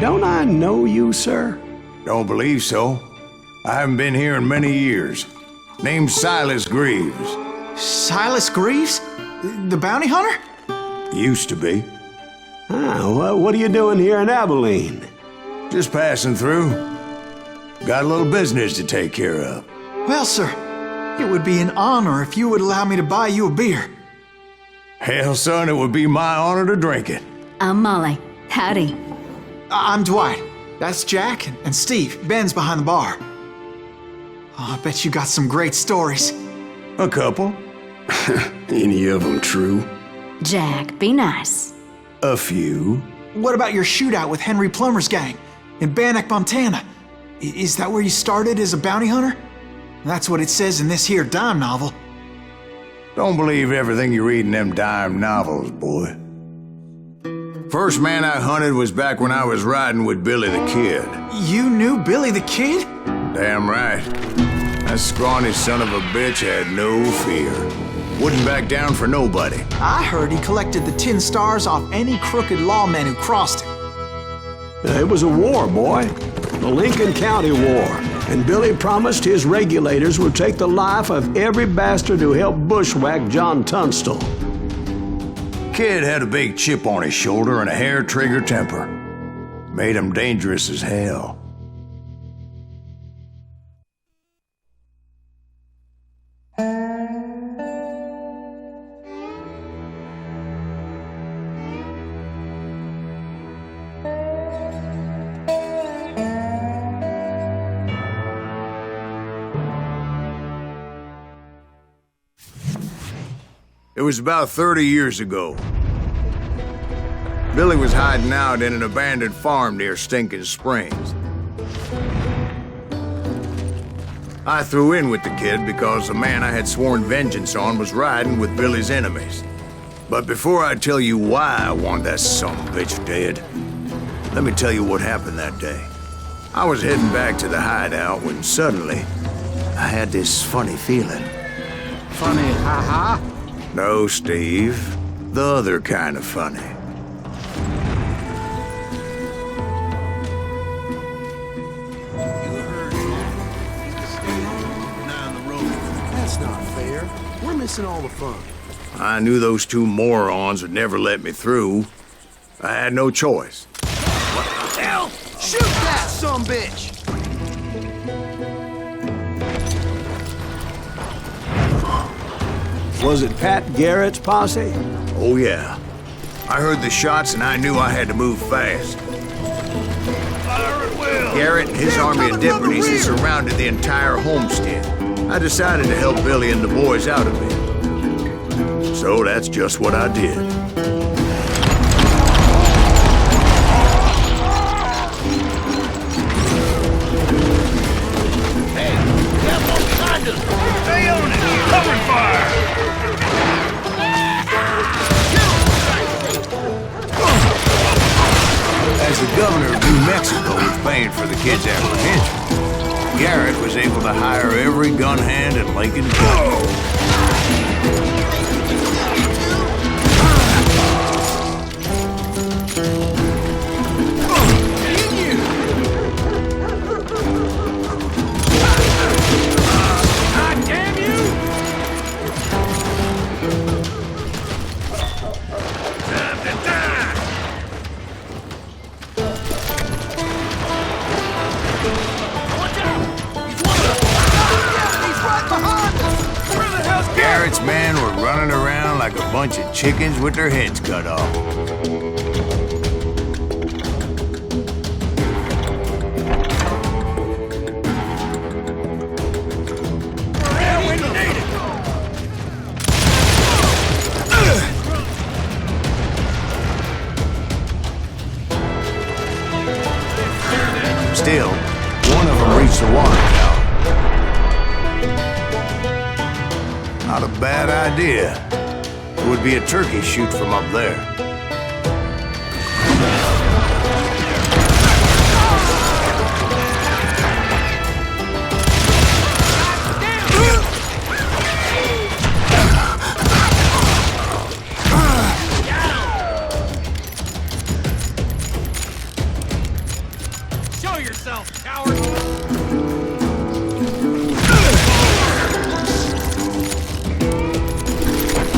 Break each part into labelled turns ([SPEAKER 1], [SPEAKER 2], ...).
[SPEAKER 1] don't I know you, sir?
[SPEAKER 2] Don't believe so. I haven't been here in many years. Name's Silas Greaves.
[SPEAKER 3] Silas Greaves? The bounty hunter?
[SPEAKER 2] Used to be.
[SPEAKER 1] Well, what are you doing here in Abilene?
[SPEAKER 2] Just passing through. Got a little business to take care of.
[SPEAKER 3] Well, sir, it would be an honor if you would allow me to buy you a beer.
[SPEAKER 2] Hell, son, it would be my honor to drink it.
[SPEAKER 4] I'm Molly. Howdy.
[SPEAKER 3] I'm Dwight. That's Jack and Steve. Ben's behind the bar. Oh, I bet you got some great stories.
[SPEAKER 2] A couple.
[SPEAKER 1] Any of them true?
[SPEAKER 4] Jack, be nice.
[SPEAKER 2] A few.
[SPEAKER 3] What about your shootout with Henry Plummer's gang in Bannock, Montana? Is that where you started as a bounty hunter? That's what it says in this here dime novel.
[SPEAKER 2] Don't believe everything you read in them dime novels, boy. First man I hunted was back when I was riding with Billy the Kid.
[SPEAKER 3] You knew Billy the Kid?
[SPEAKER 2] Damn right. That scrawny son of a bitch had no fear. Wouldn't back down for nobody.
[SPEAKER 3] I heard he collected the 10 stars off any crooked lawman who crossed him.
[SPEAKER 1] It was a war, boy. The Lincoln County War. And Billy promised his regulators would take the life of every bastard who helped bushwhack John Tunstall.
[SPEAKER 2] Kid had a big chip on his shoulder and a hair-trigger temper. Made him dangerous as hell. It was about 30 years ago. Billy was hiding out in an abandoned farm near Stinking Springs. I threw in with the kid because the man I had sworn vengeance on was riding with Billy's enemies. But before I tell you why I want that sumbitch dead, let me tell you what happened that day. I was heading back to the hideout when suddenly I had this funny feeling.
[SPEAKER 5] Funny, ha-ha?
[SPEAKER 2] No, Steve. The other kind of funny.
[SPEAKER 5] That's not fair. We're missing all the fun.
[SPEAKER 2] I knew those two morons would never let me through. I had no choice.
[SPEAKER 5] What the hell? Shoot that sumbitch!
[SPEAKER 1] Was it Pat Garrett's posse?
[SPEAKER 2] Oh, yeah. I heard the shots and I knew I had to move fast. Garrett and his army of deputies had surrounded the entire homestead. I decided to help Billy and the boys out of it. So that's just what I did.
[SPEAKER 5] Hey, Devil, behind us! Stay on it! Cover fire!
[SPEAKER 2] As the governor of New Mexico was paying for the kid's apprehension, Garrett was able to hire every gun hand in Lincoln County. Garrett's men were running around like a bunch of chickens with their heads cut off. Still, one of them reached the water tower. Not a bad idea. It would be a turkey shoot from up there.
[SPEAKER 5] Show yourself, coward!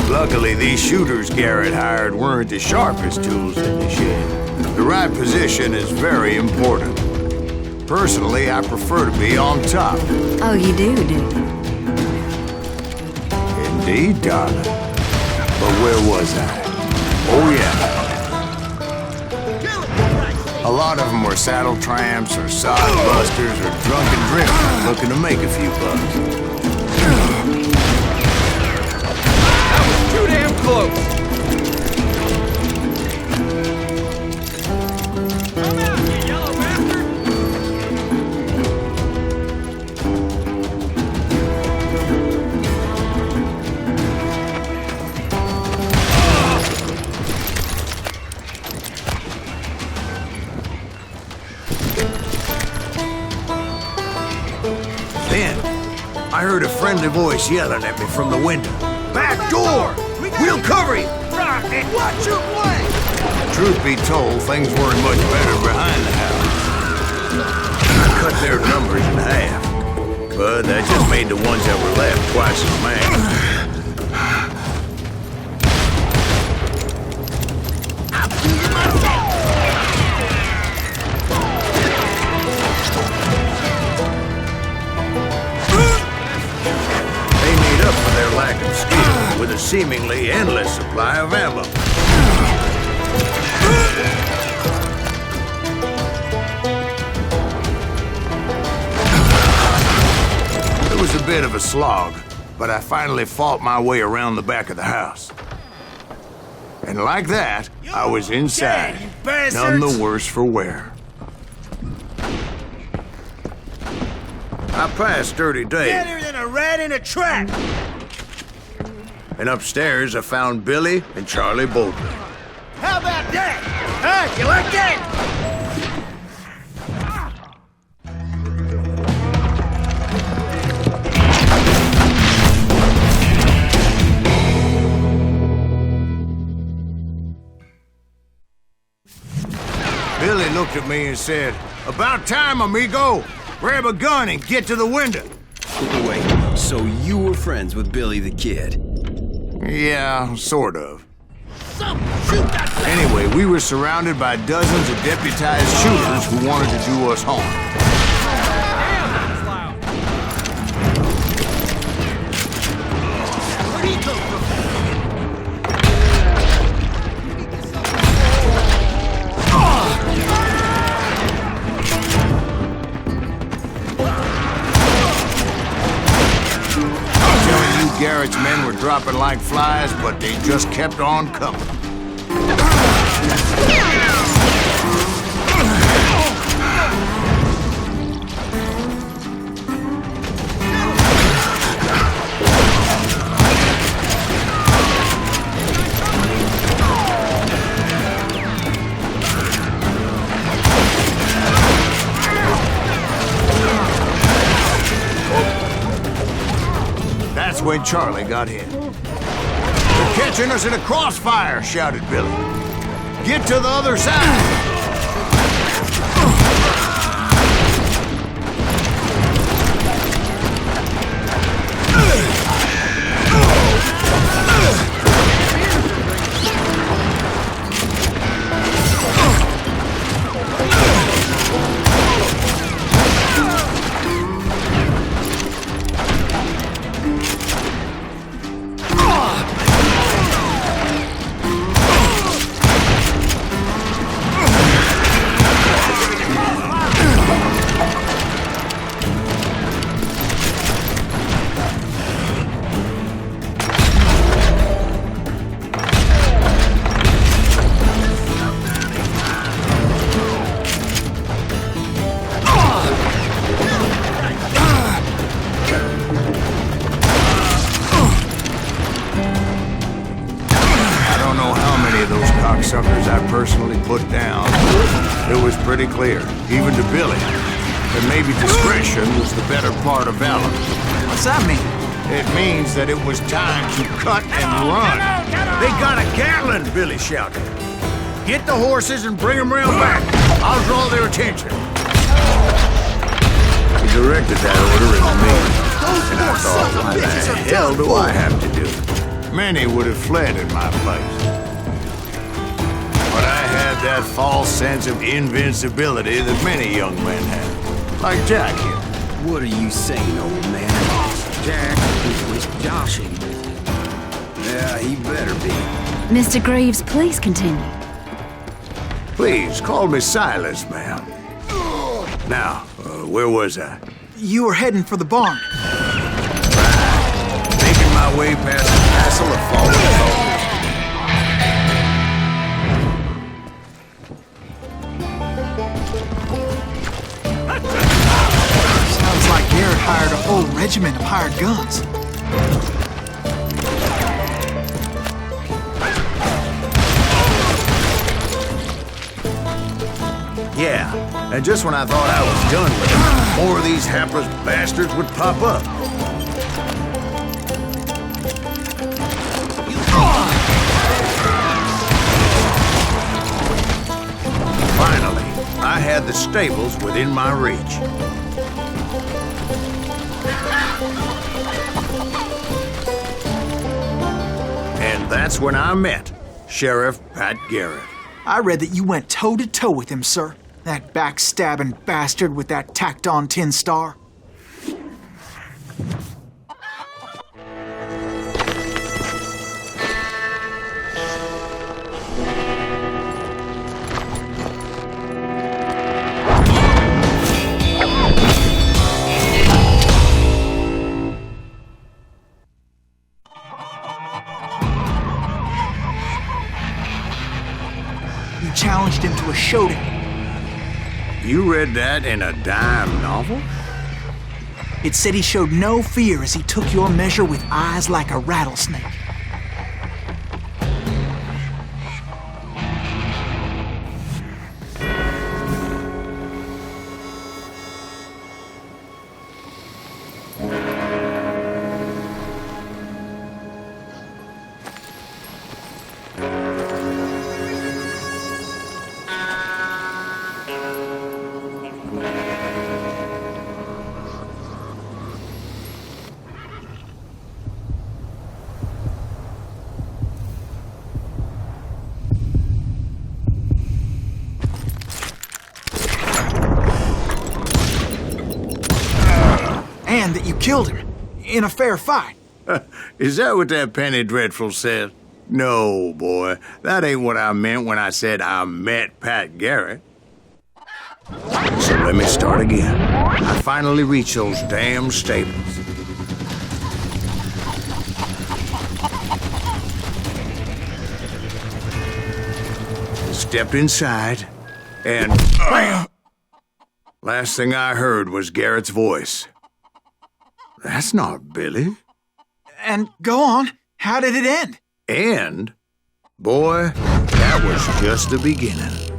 [SPEAKER 2] Luckily, these shooters Garrett hired weren't the sharpest tools in the shed. The right position is very important. Personally, I prefer to be on top.
[SPEAKER 4] Oh, you do you?
[SPEAKER 2] Indeed, darling. But where was I? Oh, yeah. A lot of them were saddle tramps or sod busters or drunken drifters looking to make a few bucks.
[SPEAKER 5] That was too damn close! Come out, you yellow bastard!
[SPEAKER 2] Then, I heard a friendly voice yelling at me from the window. Back door! We'll cover you! Watch your flank! Truth be told, things weren't much better behind the house. I cut their numbers in half, but that just made the ones that were left twice as mad. I'll do you myself! They made up for their lack of skill with a seemingly endless supply of ammo. It was a bit of a slog, but I finally fought my way around the back of the house. And like that, I was inside, none the worse for wear. I passed dirty days.
[SPEAKER 5] Better than a rat in a trap!
[SPEAKER 2] And upstairs, I found Billy and Charlie Bolton.
[SPEAKER 5] How about that? Huh? You like that?
[SPEAKER 2] Billy looked at me and said, "About time, amigo. Grab a gun and get to the window."
[SPEAKER 6] Wait, so you were friends with Billy the Kid?
[SPEAKER 2] Yeah, sort of.
[SPEAKER 5] Shoot that thing!
[SPEAKER 2] Anyway, we were surrounded by dozens of deputized shooters who wanted to do us harm.
[SPEAKER 5] Damn, that's loud! Where'd he come from?
[SPEAKER 2] Garrett's men were dropping like flies, but they just kept on coming. That's when Charlie got hit. "They're catching us in a crossfire," shouted Billy. "Get to the other side!" Suckers I personally put down. It was pretty clear, even to Billy, that maybe discretion was the better part of valor.
[SPEAKER 3] What's that mean?
[SPEAKER 2] It means that it was time to cut and run. "They got a Gatling," Billy shouted. "Get the horses and bring them round back. I'll draw their attention." directed that order as me. And I thought, why the hell do I have to do it? Many would have fled in my place. But I had that false sense of invincibility that many young men have. Like Jack here.
[SPEAKER 6] What are you saying, old man?
[SPEAKER 5] Jack was joshing with you.
[SPEAKER 6] Yeah, he better be.
[SPEAKER 4] Mr. Greaves, please continue.
[SPEAKER 2] Please, call me Silas, ma'am. Now, where was I?
[SPEAKER 3] You were heading for the barn.
[SPEAKER 2] Making my way past the castle of fallen soldiers.
[SPEAKER 3] Sounds like Garrett hired a whole regiment of hired guns.
[SPEAKER 2] Yeah, and just when I thought I was done with them, more of these hapless bastards would pop up. Finally, I had the stables within my reach. And that's when I met Sheriff Pat Garrett.
[SPEAKER 3] I read that you went toe-to-toe with him, sir. That backstabbing bastard with that tacked-on tin star. You challenged him to a showdown.
[SPEAKER 2] You read that in a dime novel?
[SPEAKER 3] It said he showed no fear as he took your measure with eyes like a rattlesnake. And that you killed him in a fair fight.
[SPEAKER 2] Is that what that Penny Dreadful said? No, boy. That ain't what I meant when I said I met Pat Garrett. So let me start again. I finally reached those damn stables. Stepped inside, and bam! Last thing I heard was Garrett's voice. That's not Billy.
[SPEAKER 3] And go on, how did it end?
[SPEAKER 2] And, boy, that was just the beginning.